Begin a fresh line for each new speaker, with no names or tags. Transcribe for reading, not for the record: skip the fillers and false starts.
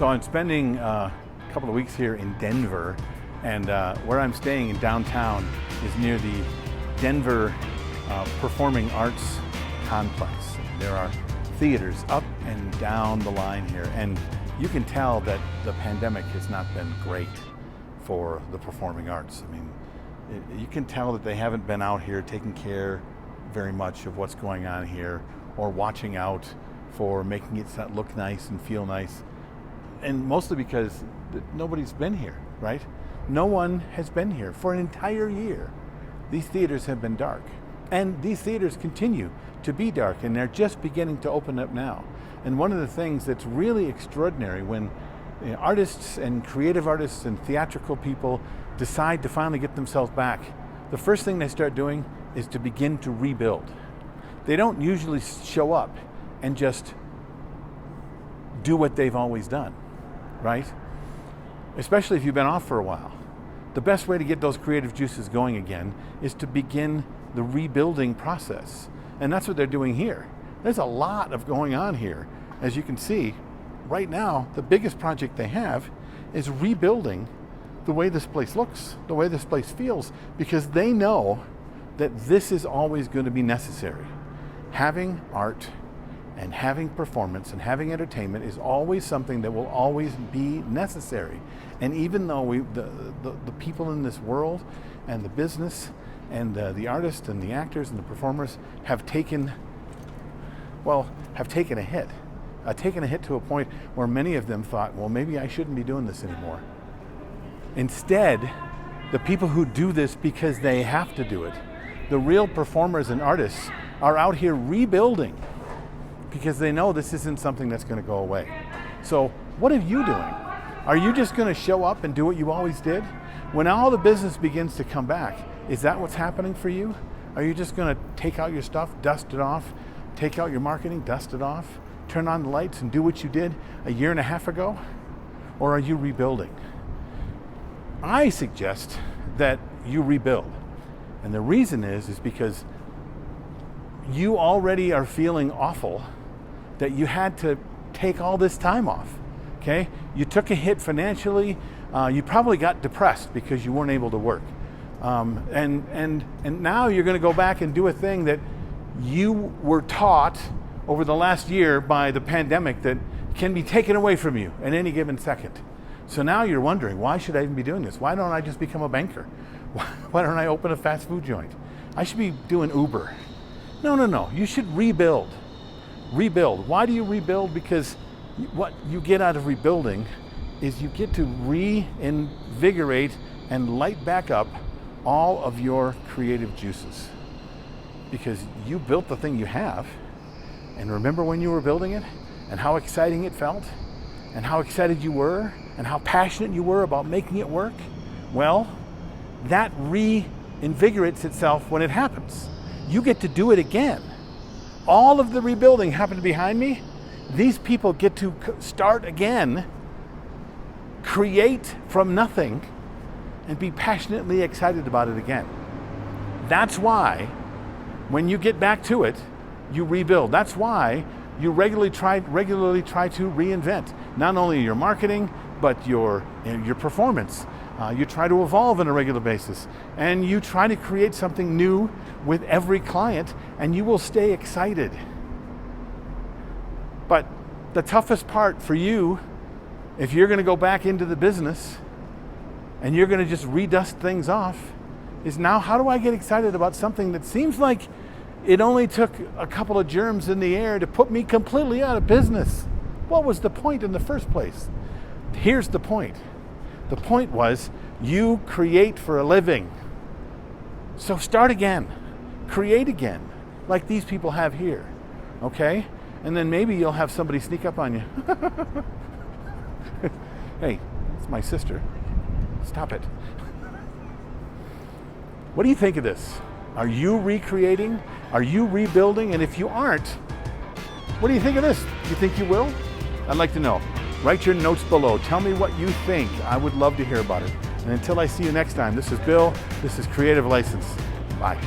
So I'm spending a couple of weeks here in Denver, and where I'm staying in downtown is near the Denver Performing Arts Complex. There are theaters up and down the line here, and you can tell that the pandemic has not been great for the performing arts. I mean, you can tell that they haven't been out here taking care very much of what's going on here, or watching out for making it look nice and feel nice. And mostly because nobody's been here, right? No one has been here for an entire year. These theaters have been dark. And these theaters continue to be dark, and they're just beginning to open up now. And one of the things that's really extraordinary when artists and creative artists and theatrical people decide to finally get themselves back, the first thing they start doing is to begin to rebuild. They don't usually show up and just do what they've always done, right? Especially if you've been off for a while. The best way to get those creative juices going again is to begin the rebuilding process. And that's what they're doing here. There's a lot of going on here. As you can see, right now, the biggest project they have is rebuilding the way this place looks, the way this place feels, because they know that this is always going to be necessary. Having art and having performance and having entertainment is always something that will always be necessary. And even though the people in this world and the business and the artists and the actors and the performers have taken a hit. Taken a hit to a point where many of them thought, well, maybe I shouldn't be doing this anymore. Instead, the people who do this because they have to do it, the real performers and artists, are out here rebuilding because they know this isn't something that's going to go away. So what are you doing? Are you just going to show up and do what you always did? When all the business begins to come back, is that what's happening for you? Are you just going to take out your stuff, dust it off, take out your marketing, dust it off, turn on the lights and do what you did a year and a half ago? Or are you rebuilding? I suggest that you rebuild. And the reason is because you already are feeling awful that you had to take all this time off, okay? You took a hit financially. You probably got depressed because you weren't able to work. And now you're going to go back and do a thing that you were taught over the last year by the pandemic that can be taken away from you at any given second. So now you're wondering, why should I even be doing this? Why don't I just become a banker? Why don't I open a fast food joint? I should be doing Uber. No. You should rebuild. Rebuild. Why do you rebuild? Because what you get out of rebuilding is you get to reinvigorate and light back up all of your creative juices. Because you built the thing you have, and remember when you were building it, and how exciting it felt, and how excited you were, and how passionate you were about making it work? Well, that reinvigorates itself when it happens. You get to do it again. All of the rebuilding happened behind me. These people get to start again, create from nothing, and be passionately excited about it again. That's why when you get back to it, you rebuild. That's why you regularly try to reinvent not only your marketing, but your performance. You try to evolve on a regular basis, and you try to create something new with every client, and you will stay excited. But the toughest part for you, if you're going to go back into the business and you're going to just redust things off, is now how do I get excited about something that seems like it only took a couple of germs in the air to put me completely out of business? What was the point in the first place? Here's the point. The point was you create for a living. So start again, create again, like these people have here, okay? And then maybe you'll have somebody sneak up on you. Hey, it's my sister. Stop it. What do you think of this? Are you recreating? Are you rebuilding? And if you aren't, what do you think of this? Do you think you will? I'd like to know. Write your notes below. Tell me what you think. I would love to hear about it. And until I see you next time, this is Bill. This is Creative License. Bye.